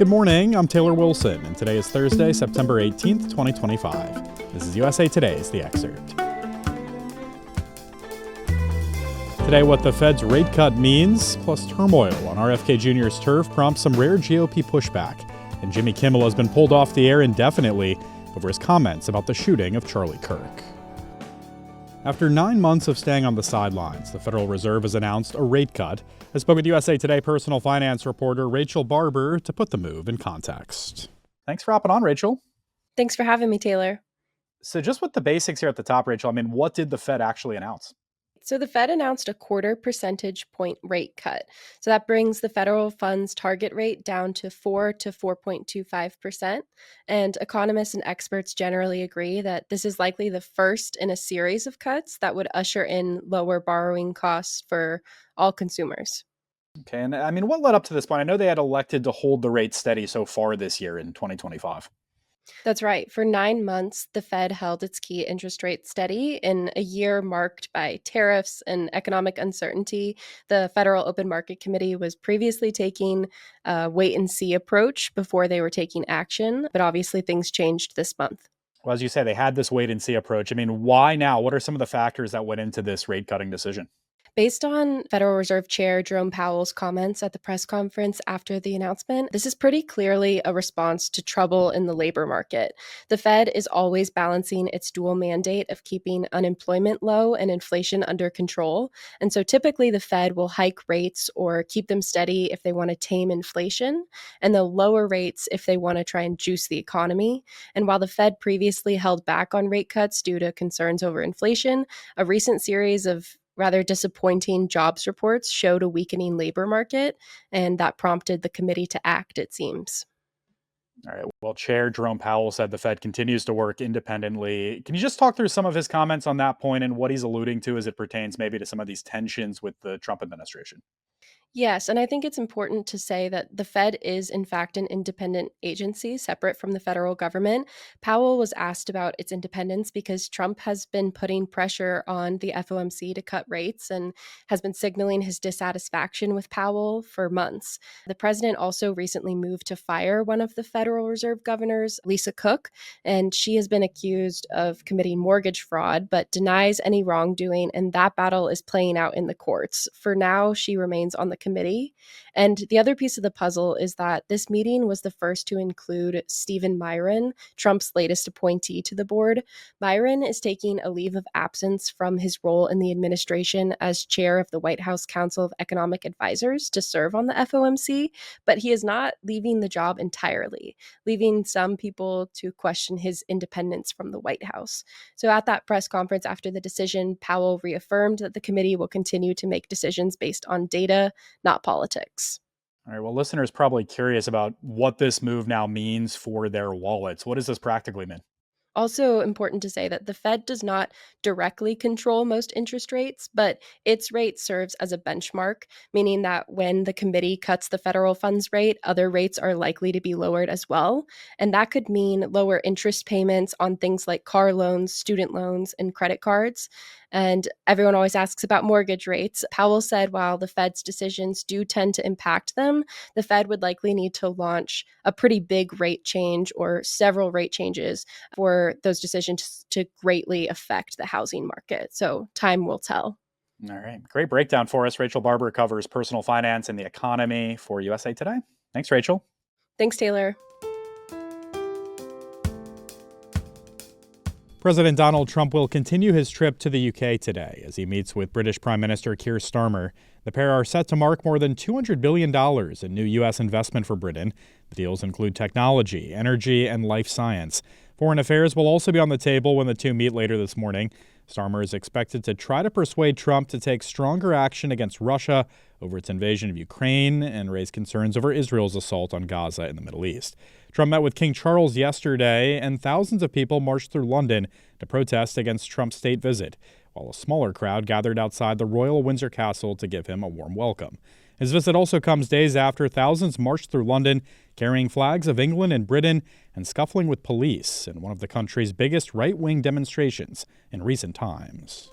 Good morning, I'm Taylor Wilson, and today is Thursday, September 18th, 2025. This is USA Today's The Excerpt. Today, what the Fed's rate cut means, plus turmoil on RFK Jr.'s turf prompts some rare GOP pushback, and Jimmy Kimmel has been pulled off the air indefinitely over his comments about the shooting of Charlie Kirk. After 9 months of staying on the sidelines, the Federal Reserve has announced a rate cut. I spoke with USA Today personal finance reporter Rachel Barber to put the move in context. Thanks for hopping on, Rachel. Thanks for having me, Taylor. So just with the basics here at the top, Rachel, what did the Fed actually announce? So the Fed announced a 0.25 percentage point rate cut. So that brings the federal funds target rate down to 4 to 4.25%. And economists and experts generally agree that this is likely the first in a series of cuts that would usher in lower borrowing costs for all consumers. Okay, and what led up to this point? I know they had elected to hold the rate steady so far this year in 2025. That's right. For 9 months, the Fed held its key interest rate steady. In a year marked by tariffs and economic uncertainty, the Federal Open Market Committee was previously taking a wait-and-see approach before they were taking action. But obviously, things changed this month. Well, as you say, they had this wait-and-see approach. Why now? What are some of the factors that went into this rate-cutting decision? Based on Federal Reserve Chair Jerome Powell's comments at the press conference after the announcement, this is pretty clearly a response to trouble in the labor market. The Fed is always balancing its dual mandate of keeping unemployment low and inflation under control. And so typically the Fed will hike rates or keep them steady if they want to tame inflation, and they'll lower rates if they want to try and juice the economy. And while the Fed previously held back on rate cuts due to concerns over inflation, a recent series of rather disappointing jobs reports showed a weakening labor market, and that prompted the committee to act, it seems. All right. Well, Chair Jerome Powell said the Fed continues to work independently. Can you just talk through some of his comments on that point and what he's alluding to as it pertains maybe to some of these tensions with the Trump administration? Yes, and I think it's important to say that the Fed is, in fact, an independent agency separate from the federal government. Powell was asked about its independence because Trump has been putting pressure on the FOMC to cut rates and has been signaling his dissatisfaction with Powell for months. The president also recently moved to fire one of the Federal Reserve governors, Lisa Cook, and she has been accused of committing mortgage fraud but denies any wrongdoing, and that battle is playing out in the courts. For now, she remains on the committee. And the other piece of the puzzle is that this meeting was the first to include Stephen Miron, Trump's latest appointee to the board. Miron is taking a leave of absence from his role in the administration as chair of the White House Council of Economic Advisors to serve on the FOMC, but he is not leaving the job entirely, leaving some people to question his independence from the White House. So at that press conference after the decision, Powell reaffirmed that the committee will continue to make decisions based on data, not politics. All right. Well, listeners probably curious about what this move now means for their wallets. What does this practically mean? Also important to say that the Fed does not directly control most interest rates, but its rate serves as a benchmark, meaning that when the committee cuts the federal funds rate, other rates are likely to be lowered as well. And that could mean lower interest payments on things like car loans, student loans, and credit cards. And everyone always asks about mortgage rates. Powell said while the Fed's decisions do tend to impact them, the Fed would likely need to launch a pretty big rate change or several rate changes for those decisions to greatly affect the housing market. So time will tell. All right. Great breakdown for us. Rachel Barber covers personal finance and the economy for USA Today. Thanks, Rachel. Thanks, Taylor. President Donald Trump will continue his trip to the UK today as he meets with British Prime Minister Keir Starmer. The pair are set to mark more than $200 billion in new U.S. investment for Britain. The deals include technology, energy, and life science. Foreign affairs will also be on the table when the two meet later this morning. Starmer is expected to try to persuade Trump to take stronger action against Russia over its invasion of Ukraine and raise concerns over Israel's assault on Gaza in the Middle East. Trump met with King Charles yesterday, and thousands of people marched through London to protest against Trump's state visit, while a smaller crowd gathered outside the Royal Windsor Castle to give him a warm welcome. His visit also comes days after thousands marched through London, carrying flags of England and Britain and scuffling with police in one of the country's biggest right-wing demonstrations in recent times.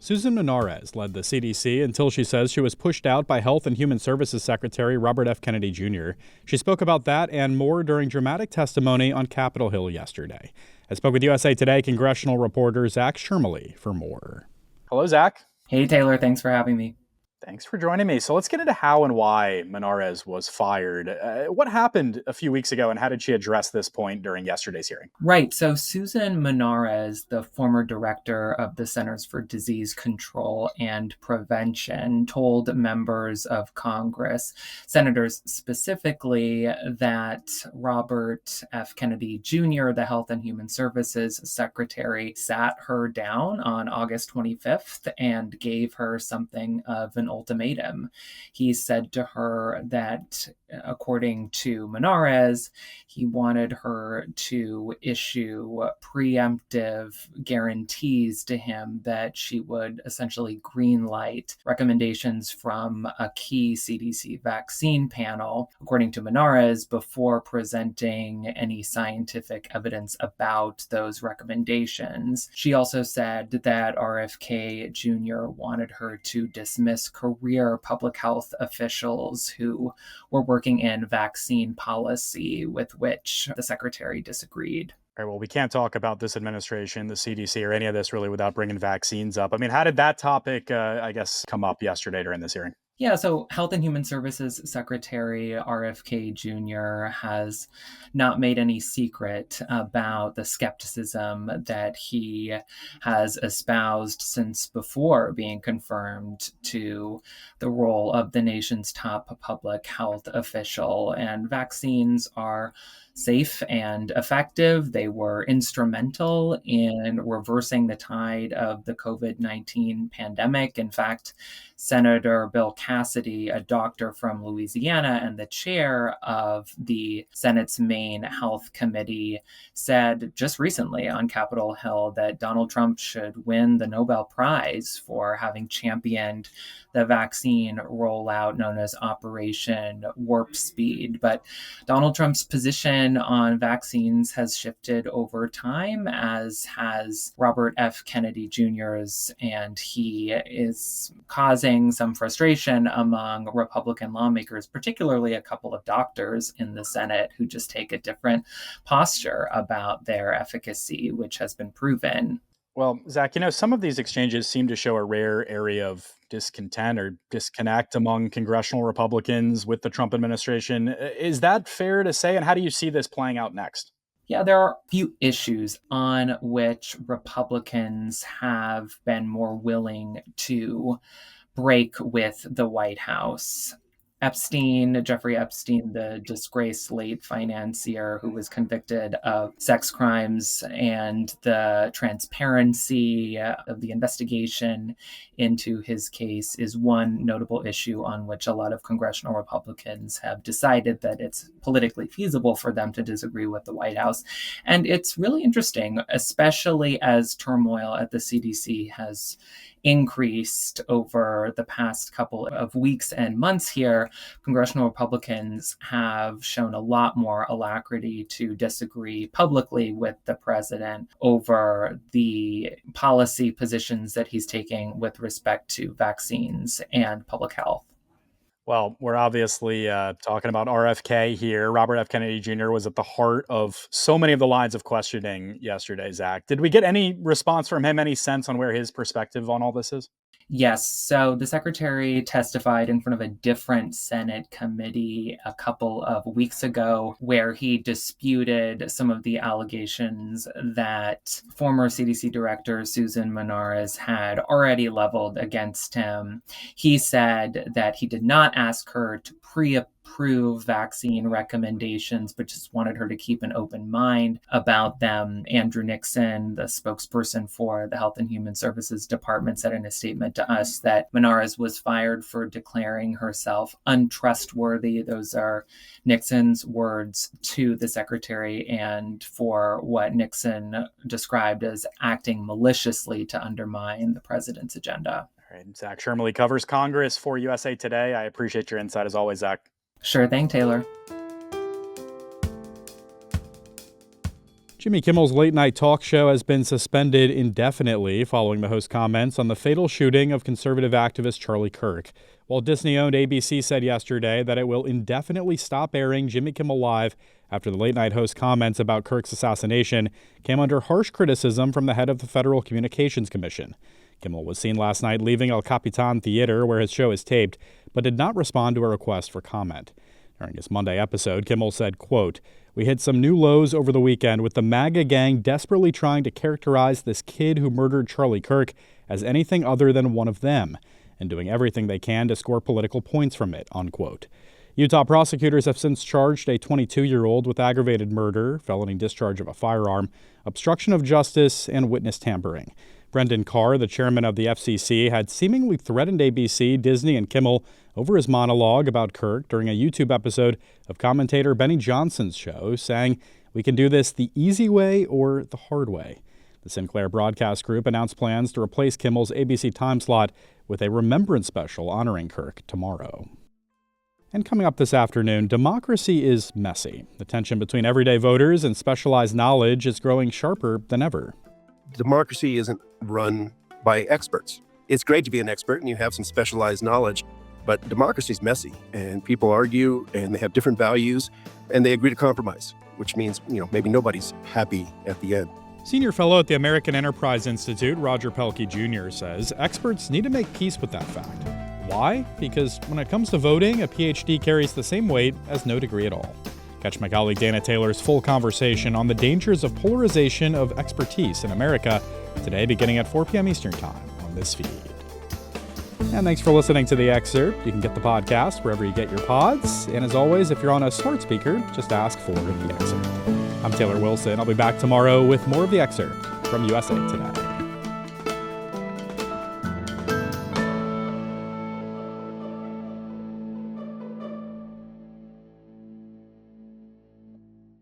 Susan Menarez led the CDC until she says she was pushed out by Health and Human Services Secretary Robert F. Kennedy Jr. She spoke about that and more during dramatic testimony on Capitol Hill yesterday. I spoke with USA Today congressional reporter Zach Shermley for more. Hello, Zach. Hey, Taylor. Thanks for having me. Thanks for joining me. So let's get into how and why Menarez was fired. What happened a few weeks ago, and how did she address this point during yesterday's hearing? Right. So Susan Menarez, the former director of the Centers for Disease Control and Prevention, told members of Congress, senators specifically, that Robert F. Kennedy Jr., the Health and Human Services Secretary, sat her down on August 25th and gave her something of an ultimatum. He said to her that, according to Menarez, he wanted her to issue preemptive guarantees to him that she would essentially greenlight recommendations from a key CDC vaccine panel, according to Menarez, before presenting any scientific evidence about those recommendations. She also said that RFK Jr. wanted her to dismiss career public health officials who were working in vaccine policy, with which the secretary disagreed. All right, well, we can't talk about this administration, the CDC, or any of this really without bringing vaccines up. I mean, how did that topic, come up yesterday during this hearing? Yeah, so Health and Human Services Secretary RFK Jr. has not made any secret about the skepticism that he has espoused since before being confirmed to the role of the nation's top public health official. And vaccines are safe and effective. They were instrumental in reversing the tide of the COVID-19 pandemic. In fact, Senator Bill Cassidy, a doctor from Louisiana and the chair of the Senate's main health committee, said just recently on Capitol Hill that Donald Trump should win the Nobel Prize for having championed the vaccine rollout known as Operation Warp Speed. But Donald Trump's position on vaccines has shifted over time, as has Robert F. Kennedy Jr.'s, and he is causing some frustration among Republican lawmakers, particularly a couple of doctors in the Senate who just take a different posture about their efficacy, which has been proven. Well, Zach, some of these exchanges seem to show a rare area of discontent or disconnect among congressional Republicans with the Trump administration. Is that fair to say? And how do you see this playing out next? Yeah, there are a few issues on which Republicans have been more willing to break with the White House. Jeffrey Epstein, the disgraced late financier who was convicted of sex crimes, and the transparency of the investigation into his case is one notable issue on which a lot of congressional Republicans have decided that it's politically feasible for them to disagree with the White House. And it's really interesting, especially as turmoil at the CDC has increased over the past couple of weeks and months here. Congressional Republicans have shown a lot more alacrity to disagree publicly with the president over the policy positions that he's taking with respect to vaccines and public health. Well, we're obviously talking about RFK here. Robert F. Kennedy Jr. was at the heart of so many of the lines of questioning yesterday, Zach. Did we get any response from him, any sense on where his perspective on all this is? Yes. So the secretary testified in front of a different Senate committee a couple of weeks ago, where he disputed some of the allegations that former CDC director Susan Menarez had already leveled against him. He said that he did not ask her to pre-approve vaccine recommendations, but just wanted her to keep an open mind about them. Andrew Nixon, the spokesperson for the Health and Human Services Department, said in a statement to us that Menarez was fired for declaring herself untrustworthy. Those are Nixon's words to the secretary, and for what Nixon described as acting maliciously to undermine the president's agenda. All right, Zach Shermley covers Congress for USA Today. I appreciate your insight as always, Zach. Sure thing, Taylor. Jimmy Kimmel's late-night talk show has been suspended indefinitely following the host's comments on the fatal shooting of conservative activist Charlie Kirk. Walt Disney-owned ABC said yesterday that it will indefinitely stop airing Jimmy Kimmel Live after the late-night host's comments about Kirk's assassination came under harsh criticism from the head of the Federal Communications Commission. Kimmel was seen last night leaving El Capitan Theater, where his show is taped, but did not respond to a request for comment. During his Monday episode, Kimmel said, quote, "We hit some new lows over the weekend with the MAGA gang desperately trying to characterize this kid who murdered Charlie Kirk as anything other than one of them, and doing everything they can to score political points from it," unquote. Utah prosecutors have since charged a 22-year-old with aggravated murder, felony discharge of a firearm, obstruction of justice, and witness tampering. Brendan Carr, the chairman of the FCC, had seemingly threatened ABC, Disney, and Kimmel over his monologue about Kirk during a YouTube episode of commentator Benny Johnson's show, saying, "We can do this the easy way or the hard way." The Sinclair Broadcast Group announced plans to replace Kimmel's ABC time slot with a remembrance special honoring Kirk tomorrow. And coming up this afternoon, democracy is messy. The tension between everyday voters and specialized knowledge is growing sharper than ever. Democracy isn't run by experts. It's great to be an expert and you have some specialized knowledge, but democracy is messy and people argue and they have different values and they agree to compromise, which means, maybe nobody's happy at the end. Senior fellow at the American Enterprise Institute, Roger Pelkey Jr., says experts need to make peace with that fact. Why? Because when it comes to voting, a PhD carries the same weight as no degree at all. Catch my colleague Dana Taylor's full conversation on the dangers of polarization of expertise in America today beginning at 4 p.m. Eastern Time on this feed. And thanks for listening to The Excerpt. You can get the podcast wherever you get your pods. And as always, if you're on a smart speaker, just ask for The Excerpt. I'm Taylor Wilson. I'll be back tomorrow with more of The Excerpt from USA Today.